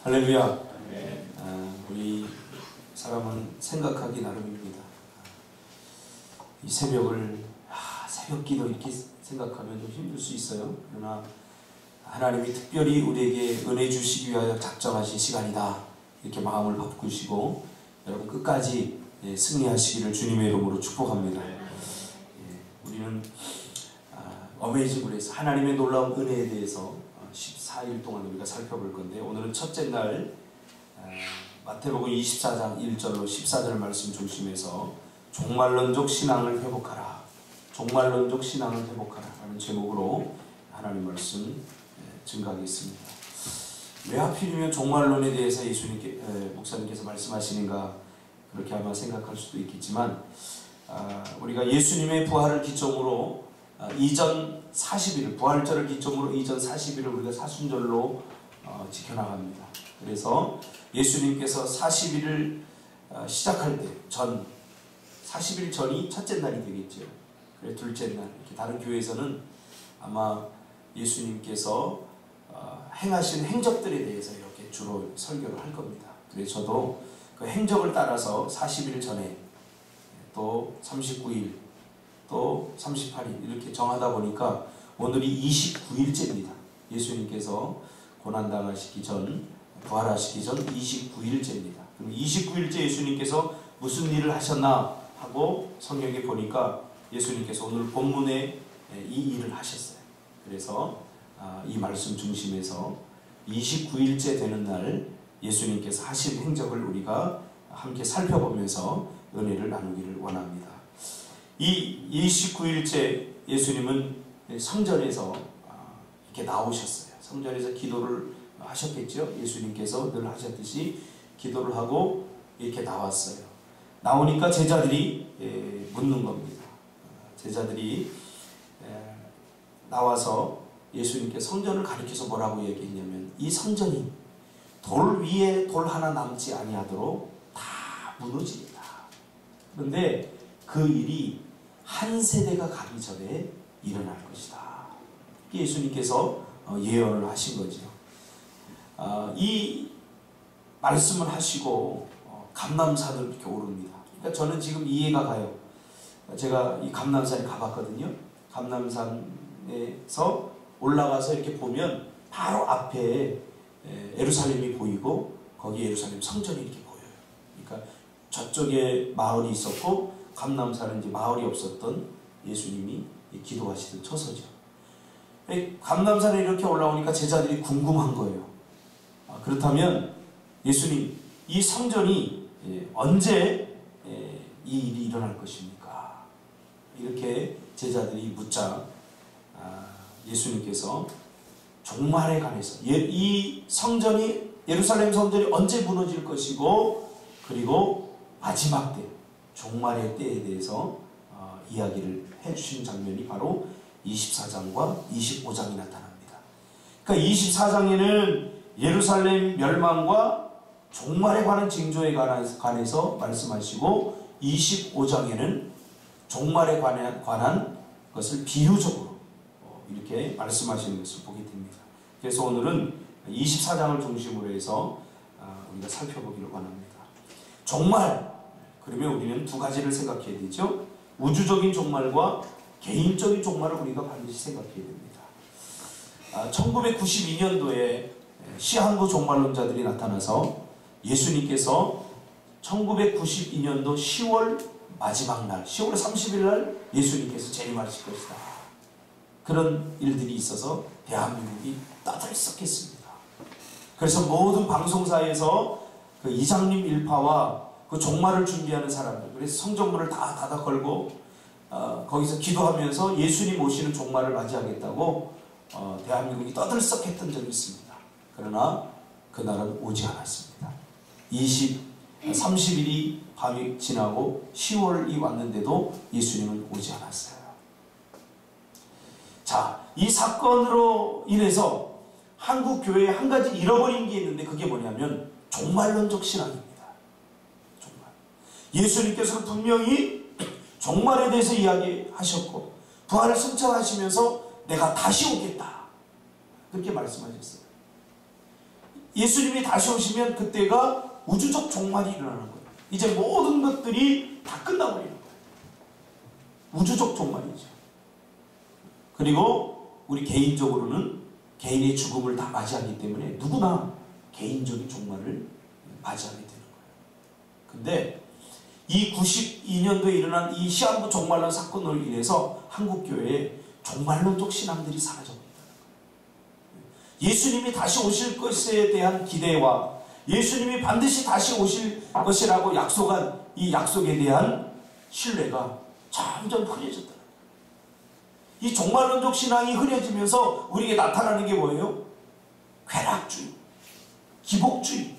할렐루야. 우리 사람은 생각하기 나름입니다. 이 새벽을 새벽 기도 이렇게 생각하면 좀 힘들 수 있어요. 그러나 하나님이 특별히 우리에게 은혜 주시기 위하여 작정하신 시간이다, 이렇게 마음을 바꾸시고 여러분 끝까지 승리하시기를 주님의 이름으로 축복합니다. 우리는 어메이징그레이스, 하나님의 놀라운 은혜에 대해서 14일 동안 우리가 살펴볼 건데, 오늘은 첫째 날 마태복음 24장 1절로 14절 말씀 중심에서 종말론적 신앙을 회복하라, 종말론적 신앙을 회복하라 라는 제목으로 하나님 말씀 증가하겠습니다. 왜 하필이면 종말론에 대해서 목사님께서 말씀하시는가, 그렇게 아마 생각할 수도 있겠지만, 우리가 예수님의 부활을 기점으로 이전 40일, 부활절을 기점으로 이전 40일을 우리가 사순절로 지켜나갑니다. 그래서 예수님께서 40일을 시작할 때 40일 전이 첫째 날이 되겠죠. 그래 둘째 날, 이렇게 다른 교회에서는 아마 예수님께서 행하신 행적들에 대해서 이렇게 주로 설교를 할 겁니다. 그래서 저도 그 행적을 따라서 40일 전에 또 39일 또 38일 이렇게 정하다 보니까 오늘이 29일째입니다. 예수님께서 고난당하시기 전, 부활하시기 전 29일째입니다. 그럼 29일째 예수님께서 무슨 일을 하셨나 하고 성경에 보니까 예수님께서 오늘 본문에 이 일을 하셨어요. 그래서 이 말씀 중심에서 29일째 되는 날 예수님께서 하신 행적을 우리가 함께 살펴보면서 은혜를 나누기를 원합니다. 이 29일째 예수님은 성전에서 이렇게 나오셨어요. 성전에서 기도를 하셨겠죠. 예수님께서 늘 하셨듯이 기도를 하고 이렇게 나왔어요. 나오니까 제자들이 묻는 겁니다. 제자들이 나와서 예수님께 성전을 가리켜서 뭐라고 얘기했냐면, 이 성전이 돌 위에 돌 하나 남지 아니하도록 다 무너집니다. 그런데 그 일이 한 세대가 가기 전에 일어날 것이다. 예수님께서 예언을 하신 거죠. 이 말씀을 하시고 감람산을 이렇게 오릅니다. 그러니까 저는 지금 이해가 가요. 제가 이 감람산에 가봤거든요. 감람산에서 올라가서 이렇게 보면 바로 앞에 예루살렘이 보이고 거기 예루살렘 성전이 이렇게 보여요. 그러니까 저쪽에 마을이 있었고 감람산은 이제 마을이 없었던 예수님이 기도하시던 처소죠. 감람산에 이렇게 올라오니까 제자들이 궁금한 거예요. 그렇다면 예수님, 이 성전이 언제 이 일이 일어날 것입니까? 이렇게 제자들이 묻자 예수님께서 종말에 관해서 이 성전이, 예루살렘 성전이 언제 무너질 것이고, 그리고 마지막 때, 종말의 때에 대해서 이야기를 해주신 장면이 바로 24장과 25장이 나타납니다. 그러니까 24장에는 예루살렘 멸망과 종말에 관한 징조에 관해서 말씀하시고, 25장에는 종말에 관한 것을 비유적으로 이렇게 말씀하시는 것을 보게 됩니다. 그래서 오늘은 24장을 중심으로 해서 우리가 살펴보기를 원합니다. 종말, 그러면 우리는 두 가지를 생각해야 되죠. 우주적인 종말과 개인적인 종말을 우리가 반드시 생각해야 됩니다. 1992년도에 시한부 종말론자들이 나타나서 예수님께서 1992년도 10월 마지막 날, 10월 30일 날 예수님께서 재림하실 것이다, 그런 일들이 있어서 대한민국이 떠들썩했습니다. 그래서 모든 방송사에서 그 이장님 일파와 그 종말을 준비하는 사람들, 그래서 성전문을 다 닫아 걸고 거기서 기도하면서 예수님 오시는 종말을 맞이하겠다고 대한민국이 떠들썩했던 적이 있습니다. 그러나 그날은 오지 않았습니다. 30일이 밤이 지나고 10월이 왔는데도 예수님은 오지 않았어요. 자, 이 사건으로 인해서 한국 교회에 한 가지 잃어버린 게 있는데, 그게 뭐냐면 종말론적 신앙입니다. 종말. 예수님께서는 분명히 종말에 대해서 이야기하셨고 부활을 승천하시면서 내가 다시 오겠다, 그렇게 말씀하셨어요. 예수님이 다시 오시면 그때가 우주적 종말이 일어나는 거예요. 이제 모든 것들이 다 끝나버리는 거예요. 우주적 종말이죠. 그리고 우리 개인적으로는 개인의 죽음을 다 맞이하기 때문에 누구나 개인적인 종말을 맞이하게 되는 거예요. 근데 이 92년도에 일어난 이 시한부 종말론 사건으로 인해서 한국교회에 종말론적 신앙들이 사라져버린다는 거예요. 예수님이 다시 오실 것에 대한 기대와 예수님이 반드시 다시 오실 것이라고 약속한 이 약속에 대한 신뢰가 점점 흐려졌다는 거예요. 이 종말론적 신앙이 흐려지면서 우리에게 나타나는 게 뭐예요? 쾌락주의, 기복주의.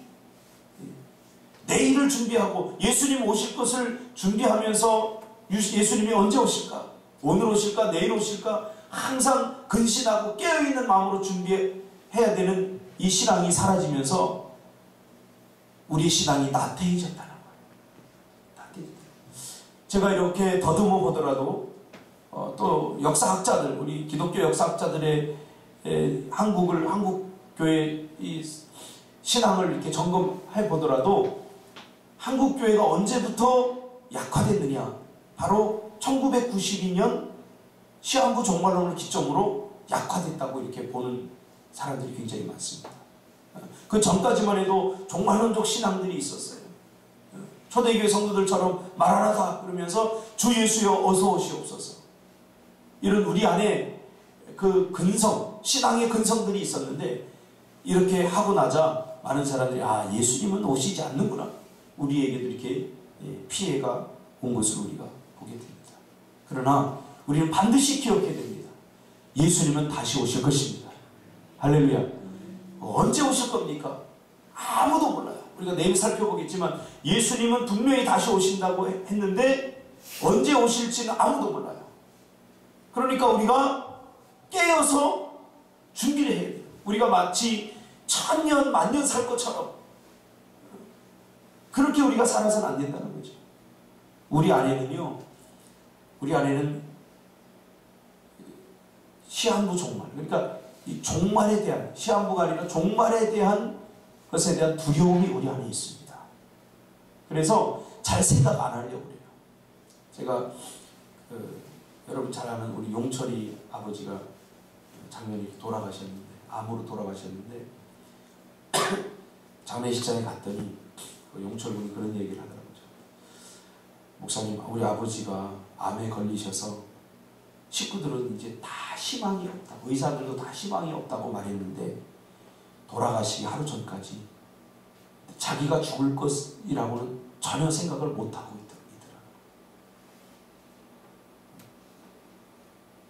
내일을 준비하고 예수님 오실 것을 준비하면서 예수님이 언제 오실까? 오늘 오실까? 내일 오실까? 항상 근신하고 깨어있는 마음으로 준비해야 되는 이 신앙이 사라지면서 우리 신앙이 나태해졌다는 거예요. 제가 이렇게 더듬어 보더라도 또 역사학자들, 우리 기독교 역사학자들의 한국교회 이 신앙을 이렇게 점검해 보더라도 한국교회가 언제부터 약화됐느냐? 바로 1992년 시한부 종말론을 기점으로 약화됐다고 이렇게 보는 사람들이 굉장히 많습니다. 그 전까지만 해도 종말론적 신앙들이 있었어요. 초대교회 성도들처럼 말하라다 그러면서 주 예수여 어서 오시옵소서. 이런 우리 안에 그 근성, 신앙의 근성들이 있었는데 이렇게 하고 나자 많은 사람들이 예수님은 오시지 않는구나. 우리에게도 이렇게 피해가 온 것을 우리가 보게 됩니다. 그러나 우리는 반드시 기억해야 됩니다. 예수님은 다시 오실 것입니다. 할렐루야. 언제 오실 겁니까? 아무도 몰라요. 우리가 내일 살펴보겠지만 예수님은 분명히 다시 오신다고 했는데 언제 오실지는 아무도 몰라요. 그러니까 우리가 깨어서 준비를 해야 돼요. 우리가 마치 1000년, 만년 살 것처럼 그렇게 우리가 살아서는 안 된다는 거죠. 우리 안에는 시한부 종말, 그러니까 이 종말에 대한, 시한부가 아니라 종말에 대한 것에 대한 두려움이 우리 안에 있습니다. 그래서 잘 생각 안 하려고 그래요. 제가 여러분 잘 아는 우리 용철이 아버지가 작년에 돌아가셨는데, 암으로 돌아가셨는데 장례식장에 갔더니 용철 군이 그런 얘기를 하더라고요. 목사님, 우리 아버지가 암에 걸리셔서 식구들은 이제 다 희망이 없다고, 의사들도 다 희망이 없다고 말했는데 돌아가시기 하루 전까지 자기가 죽을 것이라고는 전혀 생각을 못하고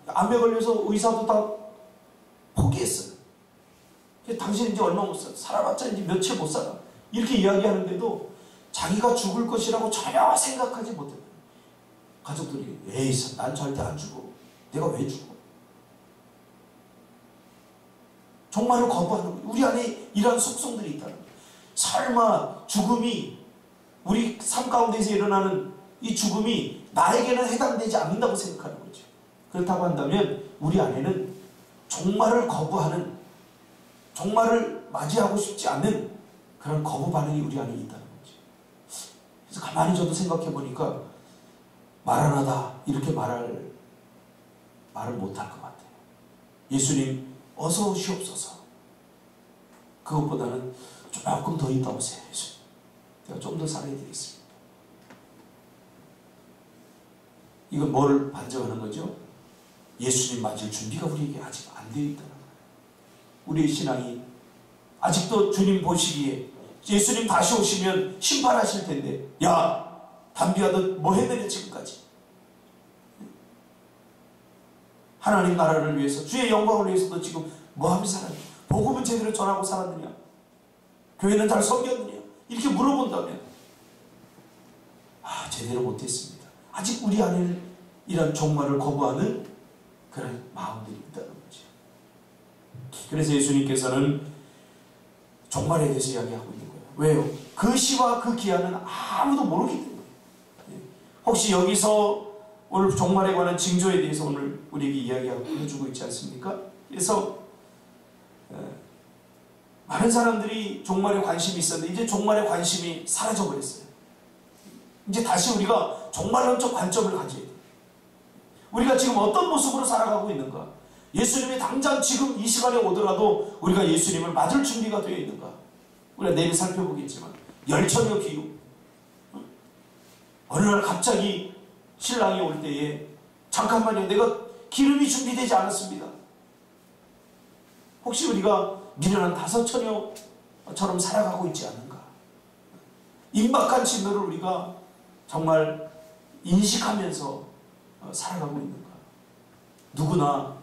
있더라고요. 암에 걸려서 의사도 다 포기했어요. 당신 이제 얼마 못 살아, 살아봤자 이제 며칠 못 살아, 이렇게 이야기하는데도 자기가 죽을 것이라고 전혀 생각하지 못해요. 가족들이 에이, 난 절대 안 죽어. 내가 왜 죽어? 종말을 거부하는 거예요. 우리 안에 이런 속성들이 있다는 거예요. 설마 죽음이, 우리 삶 가운데서 일어나는 이 죽음이 나에게는 해당되지 않는다고 생각하는 거죠. 그렇다고 한다면 우리 안에는 종말을 거부하는, 종말을 맞이하고 싶지 않는 그런 거부 반응이 우리 안에 있다는 거죠. 그래서 가만히 저도 생각해 보니까 말하나다 이렇게 말을 못할 것 같아요. 예수님 어서 오시옵소서. 그것보다는 조금 더 있다 오세요. 예수님, 내가 좀 더 살아야 되겠습니다. 이건 뭘 반증하는 거죠? 예수님 맞을 준비가 우리에게 아직 안 되어 있다는 거예요. 우리의 신앙이 아직도 주님 보시기에 예수님 다시 오시면 심판하실 텐데, 야, 담비야 너 뭐 했느냐 지금까지. 하나님 나라를 위해서, 주의 영광을 위해서 너 지금 뭐 하면서 살았냐? 복음은 제대로 전하고 살았느냐? 교회는 잘 섬겼느냐? 이렇게 물어본다면 제대로 못했습니다. 아직 우리 안에는 이런 종말을 거부하는 그런 마음들이 있다는 거죠. 그래서 예수님께서는 종말에 대해서 이야기하고 있는 거예요. 왜요? 그 시와 그 기한은 아무도 모르기 때문에. 혹시 여기서 오늘 종말에 관한 징조에 대해서 오늘 우리에게 이야기하고 해주고 있지 않습니까? 그래서 많은 사람들이 종말에 관심이 있었는데 이제 종말에 관심이 사라져버렸어요. 이제 다시 우리가 종말론적 관점을 가져야 돼요. 우리가 지금 어떤 모습으로 살아가고 있는가? 예수님이 당장 지금 이 시간에 오더라도 우리가 예수님을 맞을 준비가 되어 있는가? 우리가 내일 살펴보겠지만 열처녀 비유, 어느 날 갑자기 신랑이 올 때에 잠깐만요, 내가 기름이 준비되지 않았습니다. 혹시 우리가 미련한 다섯 처녀처럼 살아가고 있지 않는가? 임박한 진노를 우리가 정말 인식하면서 살아가고 있는가? 누구나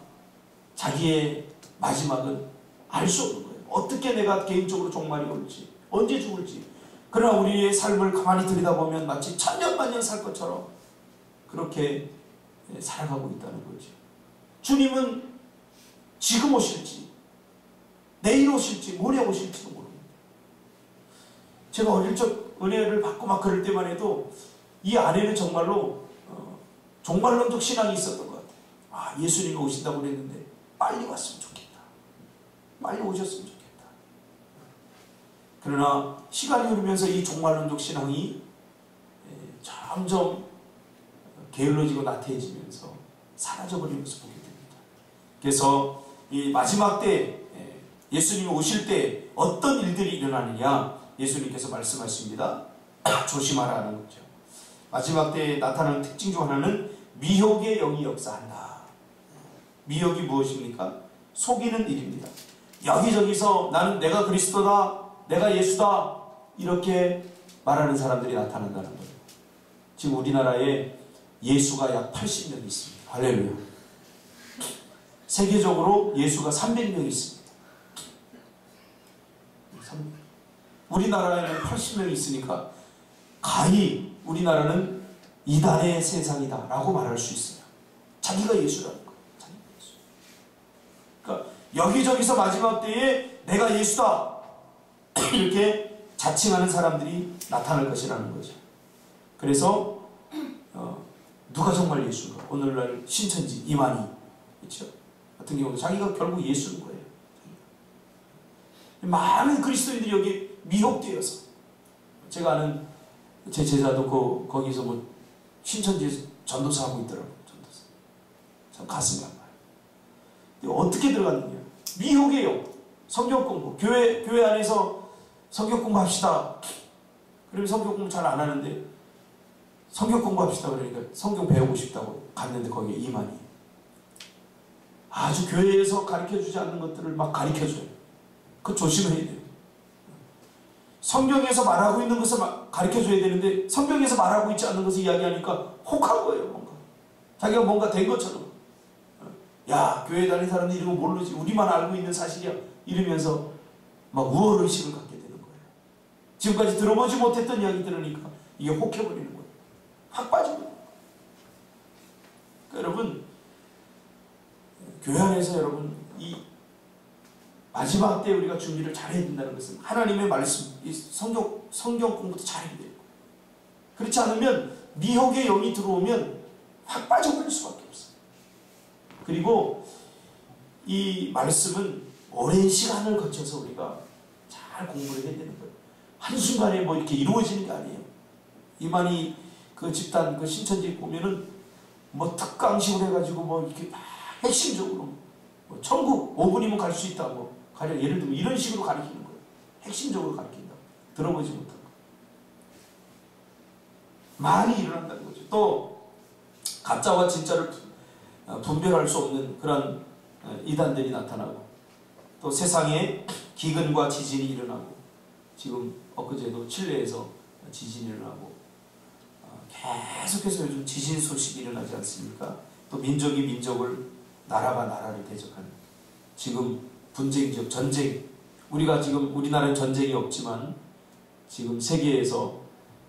자기의 마지막은 알 수 없는 거예요. 어떻게 내가 개인적으로 종말이 올지, 언제 죽을지. 그러나 우리의 삶을 가만히 들여다보면 마치 천년만년 살 것처럼 그렇게 살아가고 있다는 거죠. 주님은 지금 오실지, 내일 오실지, 모레 오실지도 모릅니다. 제가 어릴 적 은혜를 받고 막 그럴 때만 해도 이 안에는 정말로 종말론적 신앙이 있었던 것 같아요. 아, 예수님이 오신다고 그랬는데 빨리 왔으면 좋겠다. 빨리 오셨으면 좋겠다. 그러나 시간이 흐르면서 이 종말론적 신앙이 점점 게을러지고 나태해지면서 사라져버리는 것을 보게 됩니다. 그래서 이 마지막 때 예수님이 오실 때 어떤 일들이 일어나느냐 예수님께서 말씀하십니다. 조심하라는 거죠. 마지막 때에 나타나는 특징 중 하나는 미혹의 영이 역사한다. 미혹이 무엇입니까? 속이는 일입니다. 여기저기서 나는 내가 그리스도다, 내가 예수다 이렇게 말하는 사람들이 나타난다는 거예요. 지금 우리나라에 예수가 약 80명이 있습니다. 할렐루야. 세계적으로 예수가 300명이 있습니다. 우리나라에는 80명이 있으니까 가히 우리나라는 이단의 세상이다 라고 말할 수 있어요. 자기가 예수라는 거예요. 자기가 예수. 그러니까 여기저기서 마지막 때에 내가 예수다 이렇게 자칭하는 사람들이 나타날 것이라는 거죠. 그래서 누가 정말 예수인가? 오늘날 신천지 이만희 그렇죠? 같은 경우도 자기가 결국 예수인 거예요. 많은 그리스도인들이 여기 미혹되어서, 제가 아는 제 제자도 거기서 뭐 신천지에서 전도사 하고 있더라고요. 전도사. 참 가슴이 아파요. 어떻게 들어갔느냐? 미혹이에요. 성경 공부. 교회 안에서 성경 공부합시다. 그러면 성경 공부 잘 안 하는데 성경 공부합시다 그러니까 성경 배우고 싶다고 갔는데 거기에 이만희. 아주 교회에서 가르쳐주지 않는 것들을 막 가르쳐줘요. 그거 조심해야 돼요. 성경에서 말하고 있는 것을 가르쳐줘야 되는데 성경에서 말하고 있지 않는 것을 이야기하니까 혹한 거예요. 뭔가 자기가 뭔가 된 것처럼. 야, 교회 다니는 사람들이 이런 거 모르지, 우리만 알고 있는 사실이야 이러면서 막 우월의식을 갖게 되는 거예요. 지금까지 들어보지 못했던 이야기 들으니까 이게 혹해버리는 거예요. 확 빠져버려요. 그러니까 여러분, 교회 안에서 여러분 이 마지막 때 우리가 준비를 잘해야 된다는 것은 하나님의 말씀, 이 성경 공부도 잘해야 돼요. 그렇지 않으면 미혹의 영이 들어오면 확 빠져버릴 수밖에 없어요. 그리고 이 말씀은 오랜 시간을 거쳐서 우리가 잘 공부를 해야 되는 거예요. 한순간에 뭐 이렇게 이루어지는 게 아니에요. 이만희 그 집단, 그 신천지 보면은 뭐 특강식으로 해가지고 뭐 이렇게 막 핵심적으로 뭐 천국 5분이면 갈 수 있다, 뭐 가령 예를 들면 이런 식으로 가르치는 거예요. 핵심적으로 가르친다. 들어보지 못한 거. 많이 일어난다는 거죠. 또 가짜와 진짜를 분별할 수 없는 그런 이단들이 나타나고, 또 세상에 기근과 지진이 일어나고, 지금 엊그제도 칠레에서 지진이 일어나고, 계속해서 요즘 지진 소식이 일어나지 않습니까? 또 민족이 민족을, 나라가 나라를 대적하는, 지금 분쟁 지역, 전쟁, 우리가 지금 우리나라에 전쟁이 없지만 지금 세계에서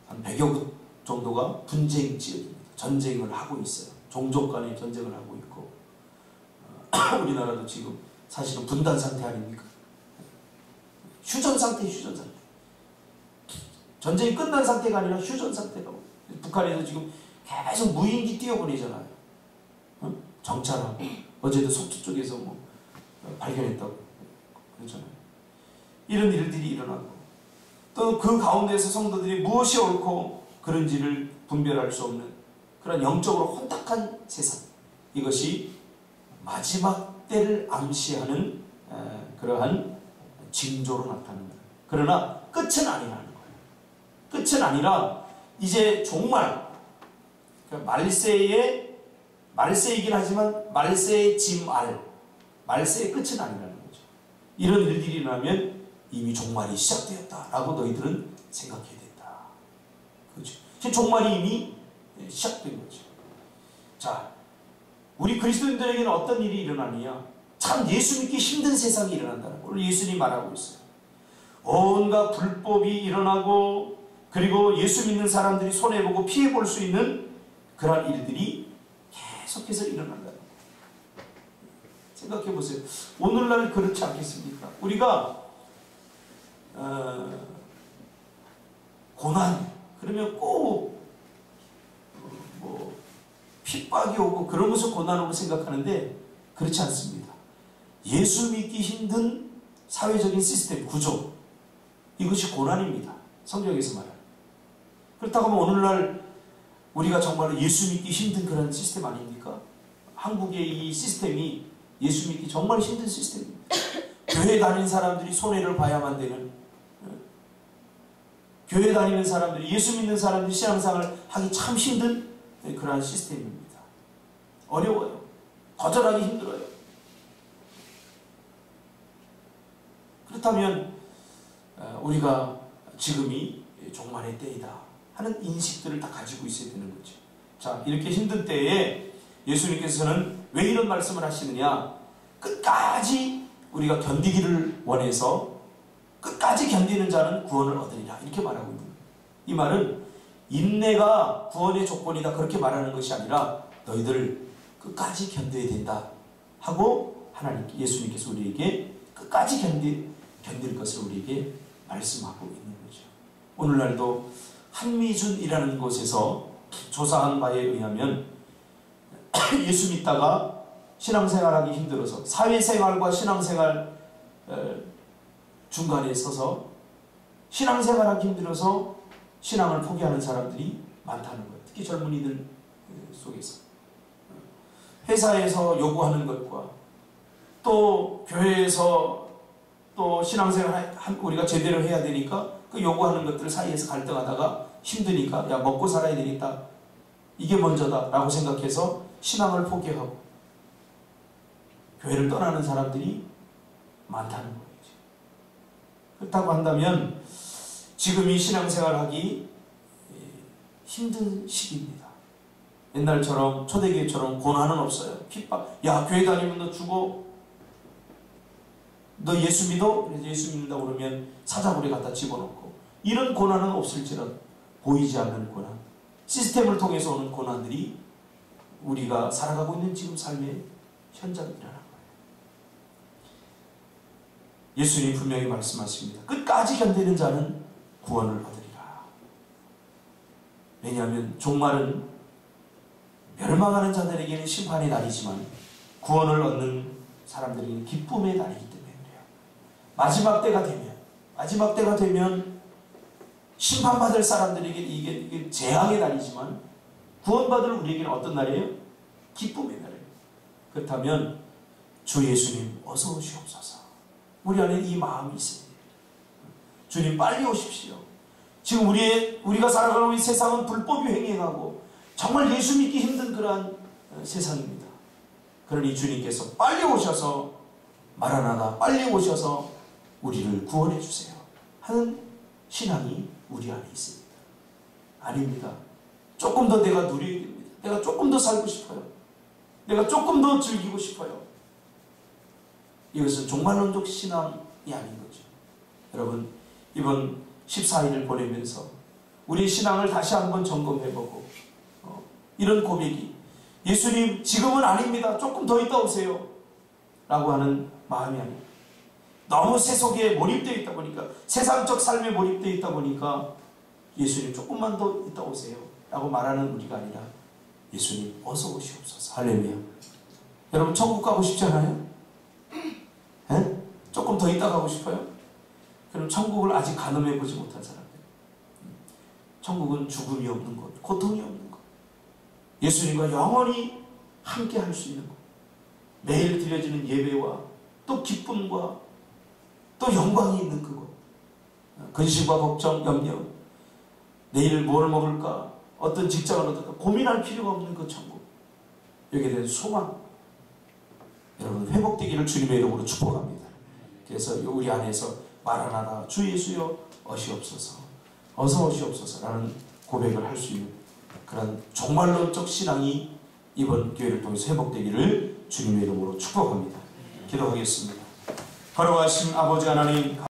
한 100여 곳 정도가 분쟁 지역입니다. 전쟁을 하고 있어요. 종족 간의 전쟁을 하고 있고, 우리나라도 지금 사실은 분단 상태 아닙니까? 휴전 상태. 전쟁이 끝난 상태가 아니라 휴전 상태가. 북한에서 지금 계속 무인기 띄워보내잖아요. 정찰하고. 어제도 속초 쪽에서 뭐 발견했다고 그러잖아요. 이런 일들이 일어나고 또 그 가운데서 성도들이 무엇이 옳고 그른지를 분별할 수 없는 그런 영적으로 혼탁한 세상, 이것이 마지막 때를 암시하는 그러한 징조로 나타납니다. 그러나 끝은 아니라는 거예요. 끝은 아니라 이제 종말, 말세이긴 하지만 말세의 짐알, 말세의 끝은 아니라는 거죠. 이런 일들이 일어나면 이미 종말이 시작되었다라고 너희들은 생각해야 된다. 그렇죠. 종말이 이미 시작된 거죠. 자, 우리 그리스도인들에게는 어떤 일이 일어나느냐? 참 예수 믿기 힘든 세상이 일어난다는 걸 예수님이 말하고 있어요. 온갖 불법이 일어나고 그리고 예수 믿는 사람들이 손해보고 피해볼 수 있는 그런 일들이 계속해서 일어난다는 거예요. 생각해 보세요. 오늘날 그렇지 않겠습니까? 우리가 고난 그러면 꼭 핍박이 오고 그러면서 고난으로 생각하는데 그렇지 않습니다. 예수 믿기 힘든 사회적인 시스템, 구조, 이것이 고난입니다. 성경에서 말하는. 그렇다고 하면 오늘날 우리가 정말 예수 믿기 힘든 그런 시스템 아닙니까? 한국의 이 시스템이 예수 믿기 정말 힘든 시스템입니다. 교회 다니는 사람들이 손해를 봐야만 되는, 교회 다니는 사람들이, 예수 믿는 사람들이 신앙생활을 하기 참 힘든 그러한 시스템입니다. 어려워요. 거절하기 힘들어요. 그렇다면 우리가 지금이 종말의 때이다 하는 인식들을 다 가지고 있어야 되는 거죠. 자, 이렇게 힘든 때에 예수님께서는 왜 이런 말씀을 하시느냐? 끝까지 우리가 견디기를 원해서 끝까지 견디는 자는 구원을 얻으리라, 이렇게 말하고 있는 거예요. 이 말은 인내가 구원의 조건이다 그렇게 말하는 것이 아니라 너희들 끝까지 견뎌야 된다 하고 하나님, 예수님께서 우리에게 끝까지 견딜 것을 우리에게 말씀하고 있는 거죠. 오늘날도 한미준이라는 곳에서 조사한 바에 의하면 예수 믿다가 신앙생활하기 힘들어서 사회생활과 신앙생활 중간에 서서 신앙생활하기 힘들어서 신앙을 포기하는 사람들이 많다는 거예요. 특히 젊은이들 속에서. 회사에서 요구하는 것과 또 교회에서 또 신앙생활 우리가 제대로 해야 되니까 그 요구하는 것들 사이에서 갈등하다가 힘드니까 야, 먹고 살아야 되겠다, 이게 먼저다 라고 생각해서 신앙을 포기하고 교회를 떠나는 사람들이 많다는 거예요. 그렇다고 한다면 지금 이 신앙생활하기 힘든 시기입니다. 옛날처럼 초대교회처럼 고난은 없어요. 핍박, 야 교회 다니면 너 죽어, 너 예수 믿어? 그래서 예수 믿는다고 그러면 사자굴에 갖다 집어넣고, 이런 고난은 없을지라도 보이지 않는 고난, 시스템을 통해서 오는 고난들이 우리가 살아가고 있는 지금 삶의 현장이라는 거예요. 예수님이 분명히 말씀하십니다. 끝까지 견디는 자는 구원을 얻으리라. 왜냐하면 종말은 멸망하는 자들에게는 심판의 날이지만 구원을 얻는 사람들에게는 기쁨의 날이기 때문에 그래요. 마지막 때가 되면 심판받을 사람들에게 이게 재앙의 날이지만 구원받을 우리에게는 어떤 날이에요? 기쁨의 날이에요. 그렇다면 주 예수님 어서 오시옵소서. 우리 안에 이 마음이 있습니다. 주님 빨리 오십시오. 지금 우리가 살아가는 이 세상은 불법이 횡행하고 정말 예수 믿기 힘든 그러한 세상입니다. 그러니 주님께서 빨리 오셔서 마라나다, 빨리 오셔서 우리를 구원해 주세요 하는 신앙이 우리 안에 있습니다. 아닙니다. 조금 더 내가 누려야 됩니다. 내가 조금 더 살고 싶어요. 내가 조금 더 즐기고 싶어요. 이것은 종말론적 신앙이 아닌 거죠. 여러분, 이번 14일을 보내면서 우리 신앙을 다시 한번 점검해보고 이런 고백이, 예수님 지금은 아닙니다, 조금 더 있다 오세요 라고 하는 마음이 아니에요. 너무 세속에 몰입되어 있다 보니까, 세상적 삶에 몰입되어 있다 보니까 예수님 조금만 더 있다 오세요 라고 말하는 우리가 아니라 예수님 어서 오시옵소서. 할렐루야. 여러분 천국 가고 싶지 않아요? 에? 조금 더 있다 가고 싶어요? 그럼 천국을 아직 가늠해 보지 못한 사람들. 천국은 죽음이 없는 것, 고통이 없는 것, 예수님과 영원히 함께 할 수 있는 것, 매일 드려지는 예배와 또 기쁨과 또 영광이 있는 그것, 근심과 걱정, 염려, 내일 뭘 먹을까, 어떤 직장을 얻을까 고민할 필요가 없는 그 천국, 여기에 대한 소망, 여러분 회복되기를 주님의 이름으로 축복합니다. 그래서 우리 안에서 마라나다 주 예수여 오시옵소서, 어서 오시옵소서라는 고백을 할 수 있는 그런 종말론적 신앙이 이번 기회를 통해서 회복되기를 주님의 이름으로 축복합니다. 기도하겠습니다. 걸어가신 아버지 하나님,